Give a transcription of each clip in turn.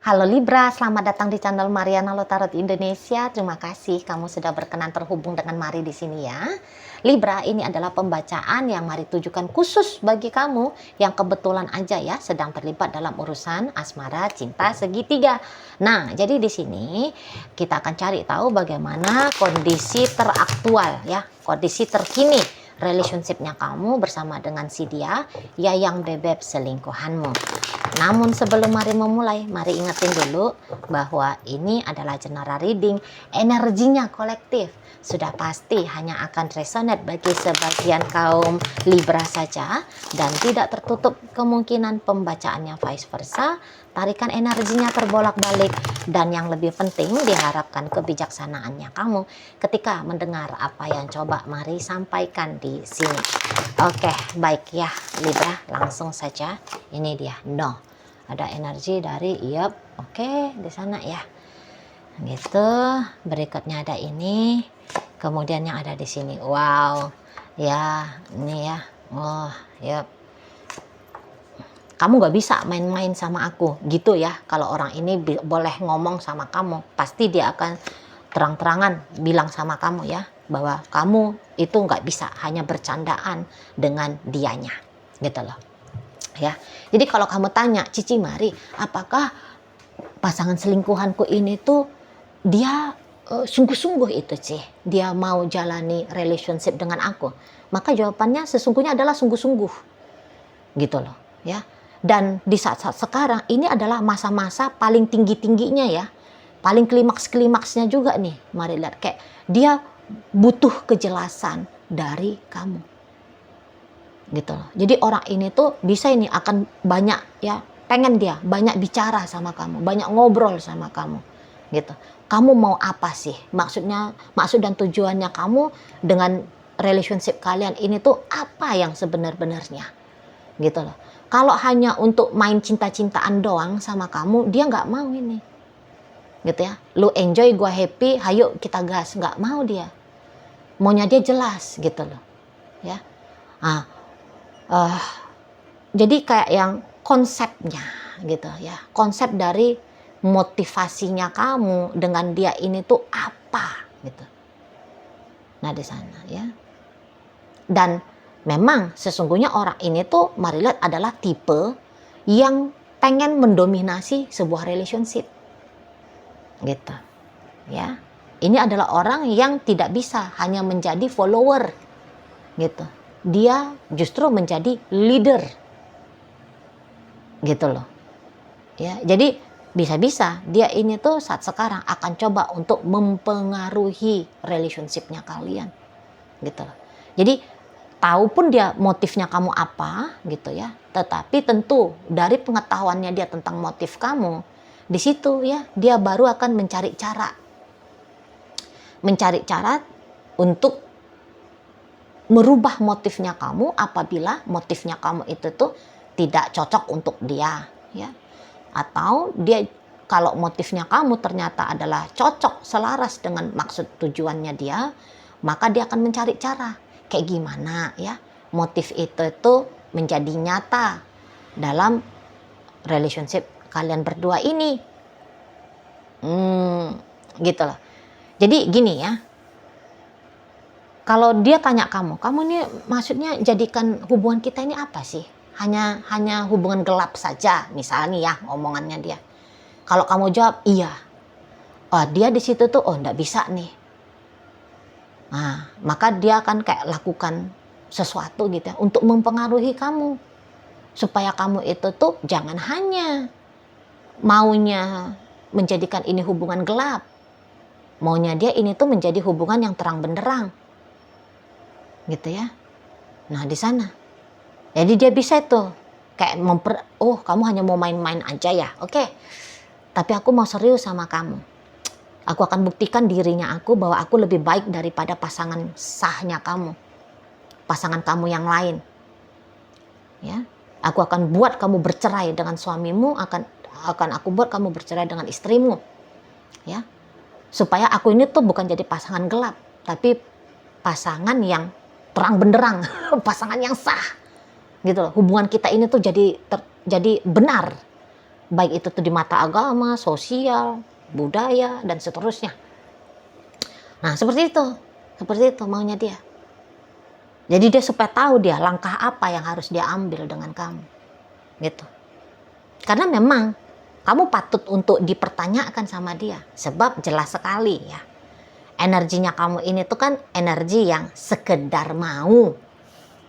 Halo Libra, selamat datang di channel Mariana Lotarot Indonesia. Terima kasih kamu sudah berkenan terhubung dengan Mari di sini ya. Libra, ini adalah pembacaan yang Mari tujukan khusus bagi kamu yang kebetulan aja ya sedang terlibat dalam urusan asmara cinta segitiga. Nah, jadi di sini kita akan cari tahu bagaimana kondisi teraktual ya, kondisi terkini relationship-nya kamu bersama dengan si dia, ya yang bebek selingkuhanmu. Namun sebelum Mari memulai, Mari ingetin dulu bahwa ini adalah general reading, energinya kolektif. Sudah pasti hanya akan resonate bagi sebagian kaum Libra saja dan tidak tertutup kemungkinan pembacaannya vice versa. Tarikan energinya terbolak-balik dan yang lebih penting diharapkan kebijaksanaannya kamu ketika mendengar apa yang coba Mari sampaikan di sini. Oke, baik ya Libra, langsung saja. Ini dia, no. Ada energi dari yep, oke, di sana ya. Gitu. Berikutnya ada ini. Kemudian yang ada di sini. Wow. Ya, ini ya. Oh, yep. Kamu gak bisa main-main sama aku gitu ya. Kalau orang ini boleh ngomong sama kamu, pasti dia akan terang-terangan bilang sama kamu ya, bahwa kamu itu gak bisa hanya bercandaan dengan dianya gitu loh ya. Jadi kalau kamu tanya, Cici Mari, apakah pasangan selingkuhanku ini tuh dia sungguh-sungguh itu sih dia mau jalani relationship dengan aku, maka jawabannya sesungguhnya adalah sungguh-sungguh gitu loh ya. Dan di saat-saat sekarang ini adalah masa-masa paling tinggi-tingginya ya, paling klimaks-klimaksnya juga nih. Mari lihat, kayak dia butuh kejelasan dari kamu gitu loh. Jadi orang ini tuh bisa ini akan banyak ya, pengen dia banyak bicara sama kamu, banyak ngobrol sama kamu gitu. Kamu mau apa sih? Maksudnya, maksud dan tujuannya kamu dengan relationship kalian ini tuh apa yang sebenar-benarnya gitu loh. Kalau hanya untuk main cinta-cintaan doang sama kamu, dia nggak mau ini gitu ya. Lu enjoy, gua happy, hayo kita gas. Nggak mau dia. Maunya dia jelas gitu loh ya. Jadi kayak yang konsepnya gitu ya, konsep dari motivasinya kamu dengan dia ini tuh apa gitu. Nah di sana ya. Dan memang sesungguhnya orang ini tuh Mari lihat adalah tipe yang pengen mendominasi sebuah relationship gitu ya. Ini adalah orang yang tidak bisa hanya menjadi follower gitu. Dia justru menjadi leader gitu loh ya. Jadi bisa-bisa dia ini tuh saat sekarang akan coba untuk mempengaruhi relationshipnya kalian gitu loh. Jadi tahu pun dia motifnya kamu apa gitu ya, tetapi tentu dari pengetahuannya dia tentang motif kamu, di situ ya dia baru akan mencari cara untuk merubah motifnya kamu apabila motifnya kamu itu tuh tidak cocok untuk dia ya. Atau dia kalau motifnya kamu ternyata adalah cocok, selaras dengan maksud tujuannya dia, maka dia akan mencari cara kayak gimana ya motif itu tuh menjadi nyata dalam relationship kalian berdua ini. Gitu loh. Jadi gini ya, kalau dia tanya kamu ini maksudnya jadikan hubungan kita ini apa sih? Hanya hubungan gelap saja misalnya ya omongannya dia. Kalau kamu jawab iya, oh dia di situ tuh oh enggak bisa nih. Nah, maka dia akan kayak lakukan sesuatu gitu ya untuk mempengaruhi kamu supaya kamu itu tuh jangan hanya maunya menjadikan ini hubungan gelap, maunya dia ini tuh menjadi hubungan yang terang benderang gitu ya. Nah di sana jadi dia bisa itu kayak oh kamu hanya mau main-main aja ya, oke, tapi aku mau serius sama kamu. Aku akan buktikan dirinya aku bahwa aku lebih baik daripada pasangan sahnya kamu, pasangan kamu yang lain ya. Aku akan buat kamu bercerai dengan suamimu, akan aku buat kamu bercerai dengan istrimu ya, supaya aku ini tuh bukan jadi pasangan gelap, tapi pasangan yang terang benderang, pasangan yang sah gitu loh. Hubungan kita ini tuh jadi benar baik itu tuh di mata agama, sosial, budaya, dan seterusnya. Nah, seperti itu maunya dia. Jadi dia supaya tahu dia langkah apa yang harus dia ambil dengan kamu, gitu. Karena memang kamu patut untuk dipertanyakan sama dia, sebab jelas sekali ya, energinya kamu ini tuh kan energi yang sekedar mau.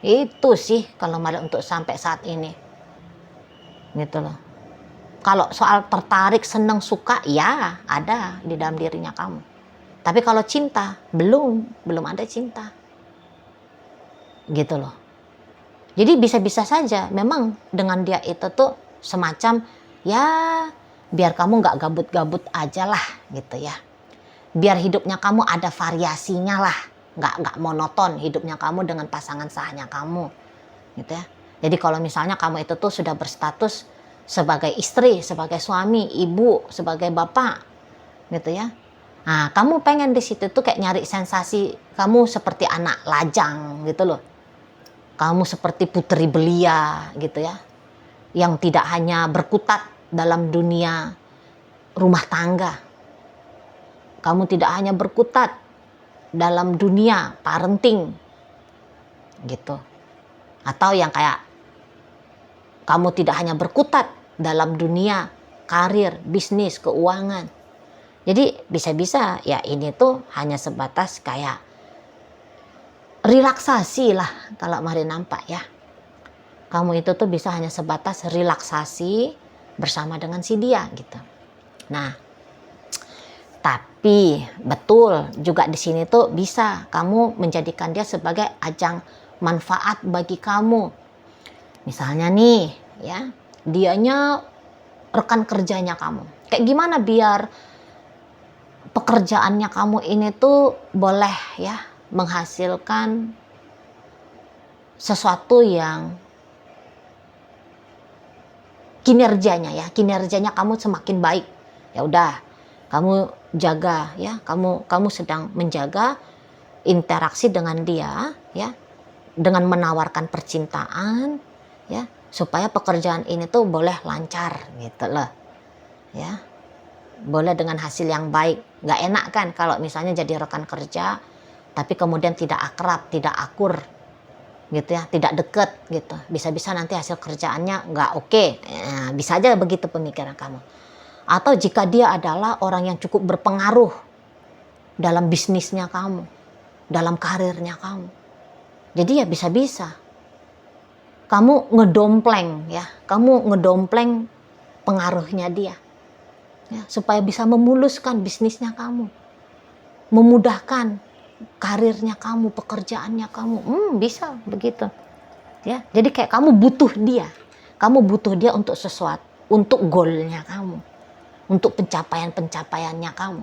Itu sih kalau malah untuk sampai saat ini, gitu loh. Kalau soal tertarik, senang, suka, ya ada di dalam dirinya kamu. Tapi kalau cinta, belum ada cinta. Gitu loh. Jadi bisa-bisa saja memang dengan dia itu tuh semacam ya biar kamu nggak gabut-gabut aja lah gitu ya. Biar hidupnya kamu ada variasinya lah. Nggak monoton hidupnya kamu dengan pasangan sahnya kamu. Gitu ya. Jadi kalau misalnya kamu itu tuh sudah berstatus sebagai istri, sebagai suami, ibu, sebagai bapak, gitu ya. Nah, kamu pengen di situ tuh kayak nyari sensasi kamu seperti anak lajang gitu loh. Kamu seperti putri belia gitu ya. Yang tidak hanya berkutat dalam dunia rumah tangga. Kamu tidak hanya berkutat dalam dunia parenting gitu. Atau yang kayak kamu tidak hanya berkutat dalam dunia karir, bisnis, keuangan. Jadi bisa-bisa ya ini tuh hanya sebatas kayak relaksasi lah kalau mari nampak ya. Kamu itu tuh bisa hanya sebatas relaksasi bersama dengan si dia gitu. Nah, tapi betul juga di sini tuh bisa kamu menjadikan dia sebagai ajang manfaat bagi kamu. Misalnya nih ya, dianya rekan kerjanya kamu. Kayak gimana biar pekerjaannya kamu ini tuh boleh ya menghasilkan sesuatu yang kinerjanya kamu semakin baik. Ya udah, kamu jaga ya, kamu sedang menjaga interaksi dengan dia ya, dengan menawarkan percintaan ya, supaya pekerjaan ini tuh boleh lancar gitu loh. Ya. Boleh dengan hasil yang baik. Nggak enak kan kalau misalnya jadi rekan kerja tapi kemudian tidak akrab, tidak akur gitu ya, tidak deket gitu. Bisa-bisa nanti hasil kerjaannya nggak oke. Nah, bisa aja begitu pemikiran kamu. Atau jika dia adalah orang yang cukup berpengaruh dalam bisnisnya kamu, dalam karirnya kamu. Jadi ya bisa-bisa kamu ngedompleng ya, kamu ngedompleng pengaruhnya dia. Ya, supaya bisa memuluskan bisnisnya kamu, memudahkan karirnya kamu, pekerjaannya kamu, bisa begitu. Ya, jadi kayak kamu butuh dia untuk sesuatu, untuk goalnya kamu, untuk pencapaiannya kamu.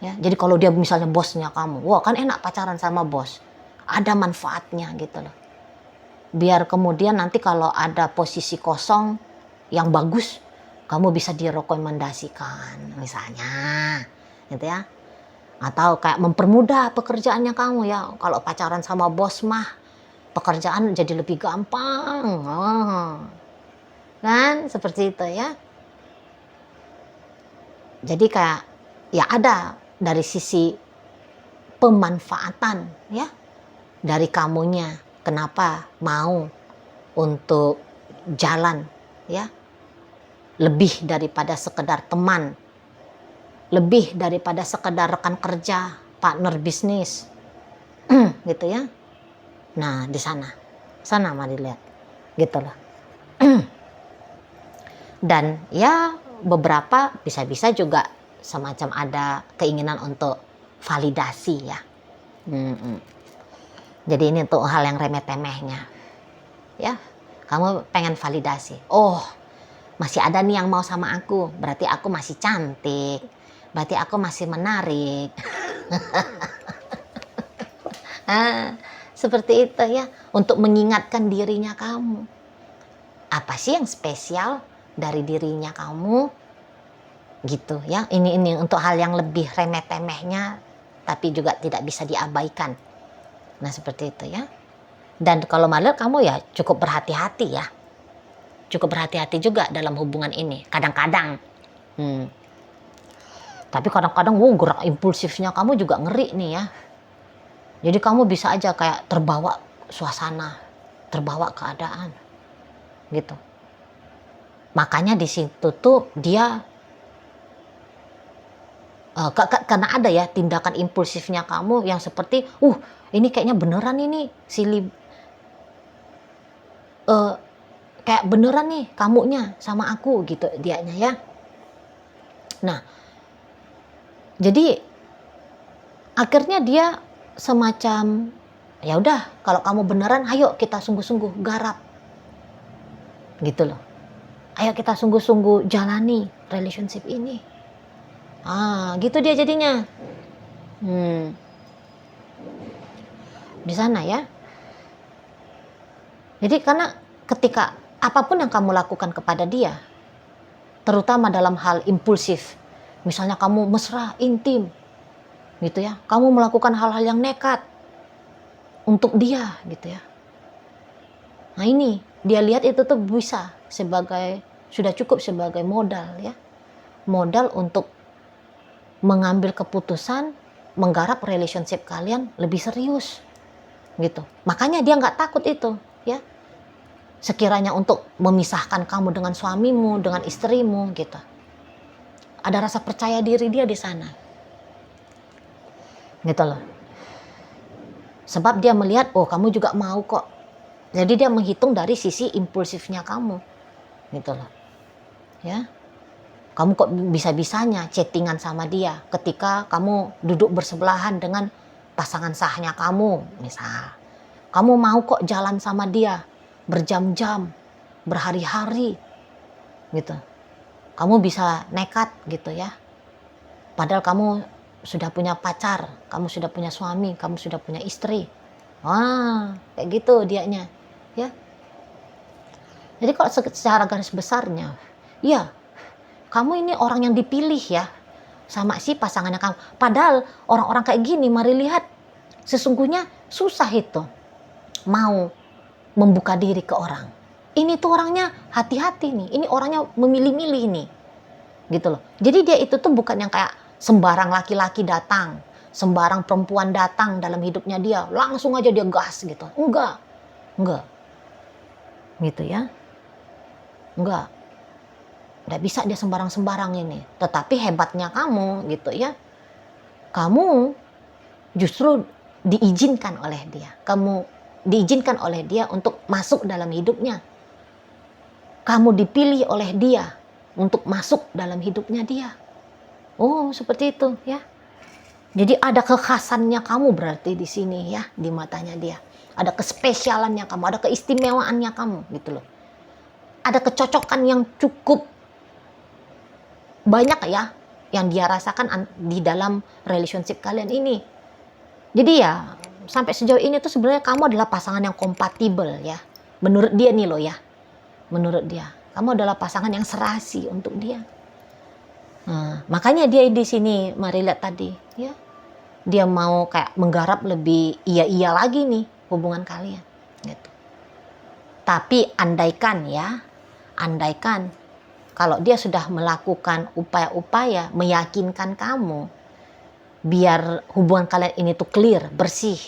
Ya, jadi kalau dia misalnya bosnya kamu, wah kan enak pacaran sama bos, ada manfaatnya gitu loh. Biar kemudian nanti kalau ada posisi kosong yang bagus, kamu bisa direkomendasikan misalnya gitu ya. Atau kayak mempermudah pekerjaannya kamu ya. Kalau pacaran sama bos mah pekerjaan jadi lebih gampang. Kan seperti itu ya. Jadi kayak ya ada dari sisi pemanfaatan ya dari kamunya. Kenapa mau untuk jalan ya, lebih daripada sekedar teman, lebih daripada sekedar rekan kerja, partner bisnis, gitu ya. Nah di sana mari lihat, gitu loh. Dan ya beberapa bisa-bisa juga semacam ada keinginan untuk validasi ya. Jadi ini tuh hal yang remeh-temehnya, ya. Kamu pengen validasi. Oh, masih ada nih yang mau sama aku, berarti aku masih cantik, berarti aku masih menarik. Seperti itu ya, untuk mengingatkan dirinya kamu. Apa sih yang spesial dari dirinya kamu? Gitu ya, ini untuk hal yang lebih remeh-temehnya, tapi juga tidak bisa diabaikan. Nah seperti itu ya. Dan kalau malah kamu ya cukup berhati-hati ya. cukup berhati-hati juga dalam hubungan ini kadang-kadang. Tapi kadang-kadang gerak impulsifnya kamu juga ngeri nih ya. Jadi kamu bisa aja kayak terbawa suasana, terbawa keadaan gitu. Makanya di situ tuh dia karena ada ya tindakan impulsifnya kamu yang seperti ini kayaknya beneran ini kayak beneran nih kamunya sama aku gitu dianya ya. Nah, jadi akhirnya dia semacam ya udah kalau kamu beneran ayo kita sungguh-sungguh garap gitu loh. Ayo kita sungguh-sungguh jalani relationship ini. Gitu dia jadinya. Di sana ya. Jadi karena ketika apapun yang kamu lakukan kepada dia, terutama dalam hal impulsif, misalnya kamu mesra, intim, gitu ya, kamu melakukan hal-hal yang nekat untuk dia, gitu ya. Nah ini, dia lihat itu tuh bisa sudah cukup sebagai modal ya, modal untuk mengambil keputusan, menggarap relationship kalian lebih serius, gitu. Makanya dia nggak takut itu, ya. Sekiranya untuk memisahkan kamu dengan suamimu, dengan istrimu, gitu. Ada rasa percaya diri dia di sana. Gitu loh. Sebab dia melihat, kamu juga mau kok. Jadi dia menghitung dari sisi impulsifnya kamu. Gitu loh. Ya. Kamu kok bisa-bisanya chattingan sama dia ketika kamu duduk bersebelahan dengan pasangan sahnya kamu, misal. Kamu mau kok jalan sama dia berjam-jam, berhari-hari, gitu. Kamu bisa nekat gitu ya. Padahal kamu sudah punya pacar, kamu sudah punya suami, kamu sudah punya istri. Kayak gitu dianya, ya. Jadi kalau secara garis besarnya, ya, kamu ini orang yang dipilih ya sama si pasangannya kamu. Padahal orang-orang kayak gini, mari lihat, sesungguhnya susah itu mau membuka diri ke orang. Ini tuh orangnya hati-hati nih, ini orangnya memilih-milih nih, gitu loh. Jadi dia itu tuh bukan yang kayak sembarang laki-laki datang, sembarang perempuan datang dalam hidupnya dia, langsung aja dia gas gitu. Enggak, gitu ya, enggak bisa dia sembarang-sembarang ini. Tetapi hebatnya kamu, gitu ya, kamu justru diizinkan oleh dia, diizinkan oleh dia untuk masuk dalam hidupnya. Kamu dipilih oleh dia untuk masuk dalam hidupnya dia. Seperti itu ya. Jadi ada kekhasannya kamu berarti di sini ya, di matanya dia. Ada kespesialannya kamu, ada keistimewaannya kamu gitu loh. Ada kecocokan yang cukup banyak ya yang dia rasakan di dalam relationship kalian ini. Jadi ya sampai sejauh ini tuh sebenarnya kamu adalah pasangan yang kompatibel ya. Menurut dia nih loh ya. Menurut dia, kamu adalah pasangan yang serasi untuk dia. Makanya dia di sini, mari lihat tadi, ya. Dia mau kayak menggarap lebih iya lagi nih hubungan kalian, gitu. Tapi andaikan kalau dia sudah melakukan upaya-upaya meyakinkan kamu biar hubungan kalian ini tuh clear, bersih,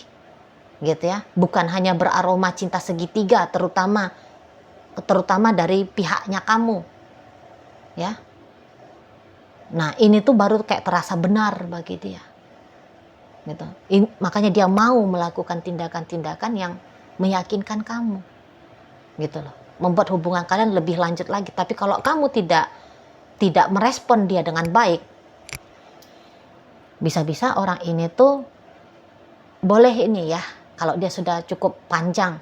gitu ya. Bukan hanya beraroma cinta segitiga, terutama dari pihaknya kamu, ya. Nah ini tuh baru kayak terasa benar bagi dia, gitu. Makanya dia mau melakukan tindakan-tindakan yang meyakinkan kamu, gitu loh, membuat hubungan kalian lebih lanjut lagi. Tapi kalau kamu tidak merespon dia dengan baik, bisa-bisa orang ini tuh boleh ini ya, kalau dia sudah cukup panjang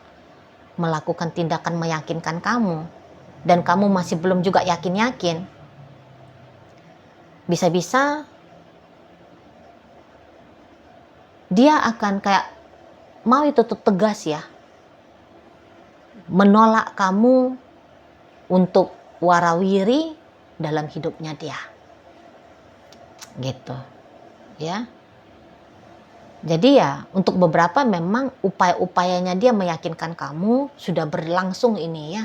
melakukan tindakan meyakinkan kamu dan kamu masih belum juga yakin-yakin, bisa-bisa dia akan kayak mau itu tuh tegas ya, menolak kamu untuk warawiri dalam hidupnya dia, gitu ya. Jadi ya untuk beberapa memang upaya-upayanya dia meyakinkan kamu sudah berlangsung ini ya.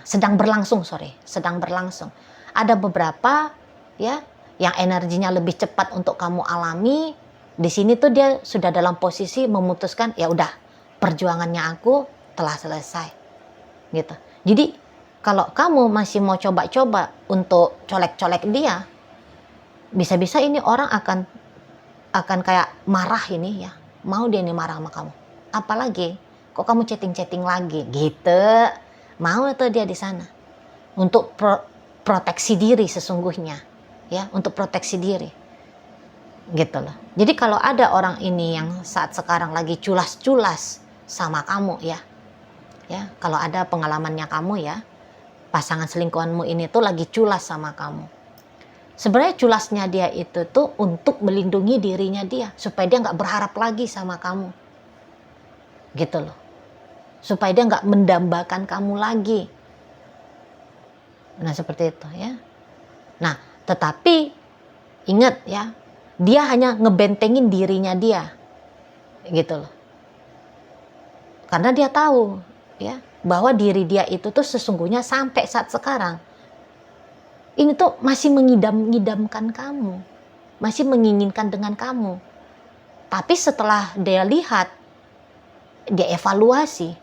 Sedang berlangsung, sedang berlangsung. Ada beberapa ya yang energinya lebih cepat untuk kamu alami. Di sini tuh dia sudah dalam posisi memutuskan, ya udah, perjuangannya aku telah selesai gitu. Jadi kalau kamu masih mau coba-coba untuk colek-colek dia, bisa-bisa ini orang akan kayak marah ini ya. Mau dia ini marah sama kamu. Apalagi kok kamu chatting-chatting lagi gitu. Mau tuh dia di sana untuk proteksi diri sesungguhnya, ya, untuk proteksi diri, gitu loh. Jadi kalau ada orang ini yang saat sekarang lagi culas-culas sama kamu, ya, kalau ada pengalamannya kamu ya, pasangan selingkuhanmu ini tuh lagi culas sama kamu. Sebenarnya culasnya dia itu tuh untuk melindungi dirinya dia, supaya dia nggak berharap lagi sama kamu, gitu loh. Supaya dia nggak mendambakan kamu lagi. Nah seperti itu ya. Nah tetapi ingat ya, dia hanya ngebentengin dirinya dia, gitu loh. Karena dia tahu ya bahwa diri dia itu tuh sesungguhnya sampai saat sekarang ini tuh masih mengidam-ngidamkan kamu, masih menginginkan dengan kamu. Tapi setelah dia lihat, dia evaluasi,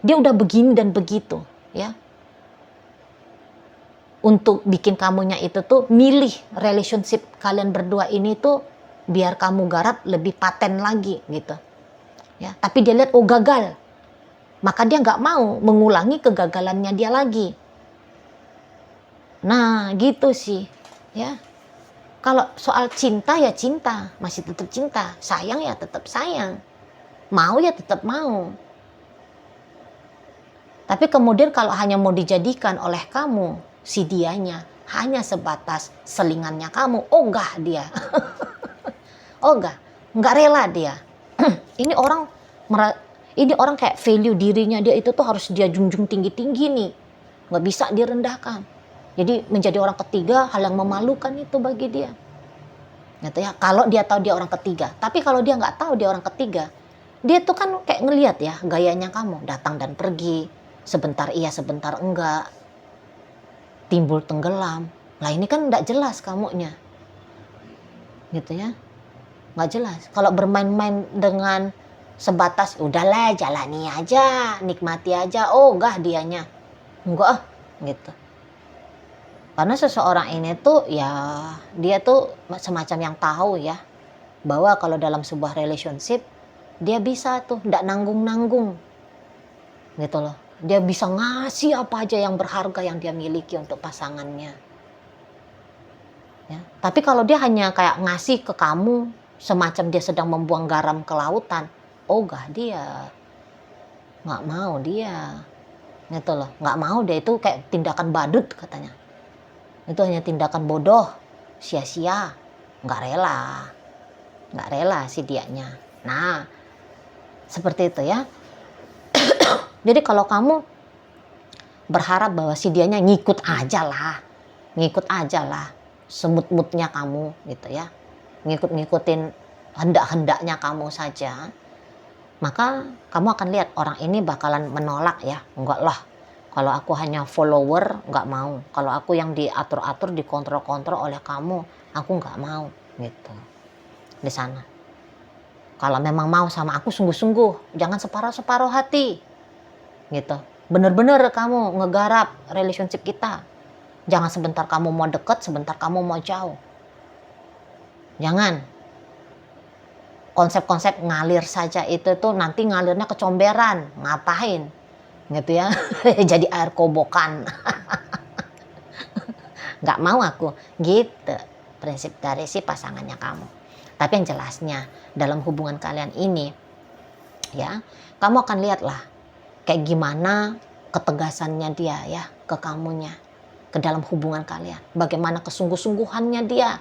dia udah begini dan begitu ya, untuk bikin kamunya itu tuh milih relationship kalian berdua ini tuh biar kamu garap lebih paten lagi gitu ya. Tapi dia lihat, oh gagal, maka dia nggak mau mengulangi kegagalannya dia lagi. Nah gitu sih ya. Kalau soal cinta ya cinta, masih tetap cinta. Sayang ya tetap sayang, mau ya tetap mau. Tapi kemudian kalau hanya mau dijadikan oleh kamu, si dianya hanya sebatas selingannya kamu, ogah dia. Ogah, nggak rela dia. Ini orang kayak value dirinya dia itu tuh harus dia junjung tinggi-tinggi nih. Nggak bisa direndahkan. Jadi menjadi orang ketiga hal yang memalukan itu bagi dia. Gitu ya, kalau dia tahu dia orang ketiga. Tapi kalau dia nggak tahu dia orang ketiga, dia tuh kan kayak ngelihat ya gayanya kamu, datang dan pergi, sebentar iya sebentar enggak, timbul tenggelam. Lah ini kan nggak jelas kamunya, gitu ya, nggak jelas. Kalau bermain-main dengan sebatas udahlah jalani aja, nikmati aja, oh enggak dianya, enggak gitu. Karena seseorang ini tuh ya dia tuh semacam yang tahu ya bahwa kalau dalam sebuah relationship dia bisa tuh nggak nanggung-nanggung gitu loh. Dia bisa ngasih apa aja yang berharga yang dia miliki untuk pasangannya. Ya. Tapi kalau dia hanya kayak ngasih ke kamu semacam dia sedang membuang garam ke lautan, ogah dia, nggak mau dia, gitu loh, nggak mau dia, itu kayak tindakan badut katanya. Itu hanya tindakan bodoh, sia-sia, nggak rela si dianya. Nah, seperti itu ya. Jadi kalau kamu berharap bahwa si dianya ngikut aja lah semut-mutnya kamu gitu ya, ngikutin hendak-hendaknya kamu saja, maka kamu akan lihat orang ini bakalan menolak ya. Enggak lah, kalau aku hanya follower nggak mau, kalau aku yang diatur-atur, dikontrol-kontrol oleh kamu, aku nggak mau gitu di sana. Kalau memang mau sama aku sungguh-sungguh, jangan separuh-separuh hati gitu. Bener-bener kamu ngegarap relationship kita. Jangan sebentar kamu mau deket, sebentar kamu mau jauh. Jangan. Konsep-konsep ngalir saja itu tuh nanti ngalirnya kecomberan. Ngapain? Gitu ya. Jadi air kobokan. Nggak mau aku. Gitu. Prinsip dari si pasangannya kamu. Tapi yang jelasnya dalam hubungan kalian ini ya, kamu akan lihatlah kayak gimana ketegasannya dia ya ke kamunya, ke dalam hubungan kalian. Bagaimana kesungguh-sungguhannya dia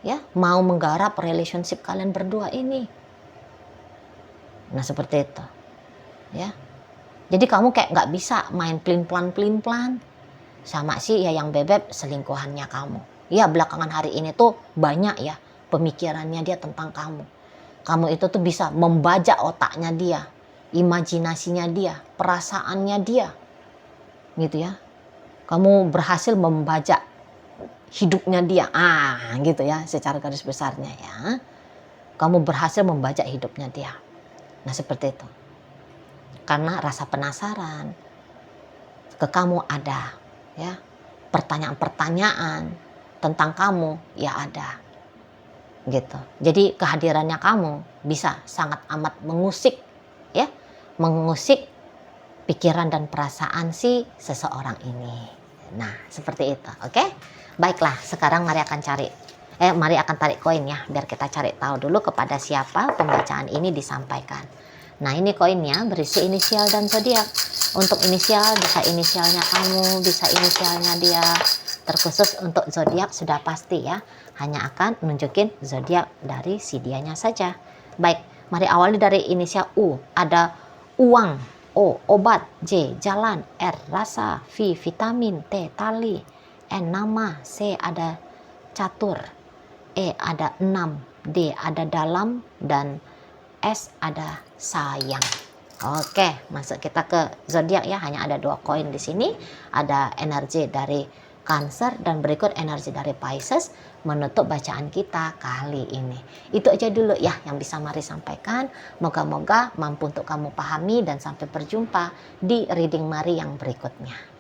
ya mau menggarap relationship kalian berdua ini. Nah seperti itu ya. Jadi kamu kayak nggak bisa main pelin-pelan sama si Yayang Bebek selingkuhannya kamu. Ya belakangan hari ini tuh banyak ya pemikirannya dia tentang kamu. Kamu itu tuh bisa membajak otaknya dia, imajinasinya dia, perasaannya dia. gitu ya. Kamu berhasil membajak hidupnya dia, gitu ya, secara garis besarnya ya. Kamu berhasil membajak hidupnya dia. Nah seperti itu. Karena rasa penasaran ke kamu ada, ya, pertanyaan-pertanyaan tentang kamu ya ada, gitu. Jadi kehadirannya kamu bisa sangat amat mengusik, ya, mengusik pikiran dan perasaan si seseorang ini. Nah seperti itu, oke? Baiklah, sekarang mari akan tarik koin ya, biar kita cari tahu dulu kepada siapa pembacaan ini disampaikan. Nah ini koinnya berisi inisial dan zodiak. Untuk inisial bisa inisialnya kamu, bisa inisialnya dia. Terkhusus untuk zodiak sudah pasti ya, hanya akan nunjukin zodiak dari si dianya saja. Baik, mari awali dari inisial U. Ada uang, O obat, J jalan, R rasa, V vitamin, T tali, N nama, C ada catur, E ada 6, D ada dalam, dan S ada sayang. Oke, masuk kita ke zodiak ya. Hanya ada 2 koin di sini. Ada energi dari Cancer dan berikut energi dari Pisces menutup bacaan kita kali ini. Itu aja dulu ya yang bisa Mari sampaikan. Moga-moga mampu untuk kamu pahami dan sampai berjumpa di reading Mari yang berikutnya.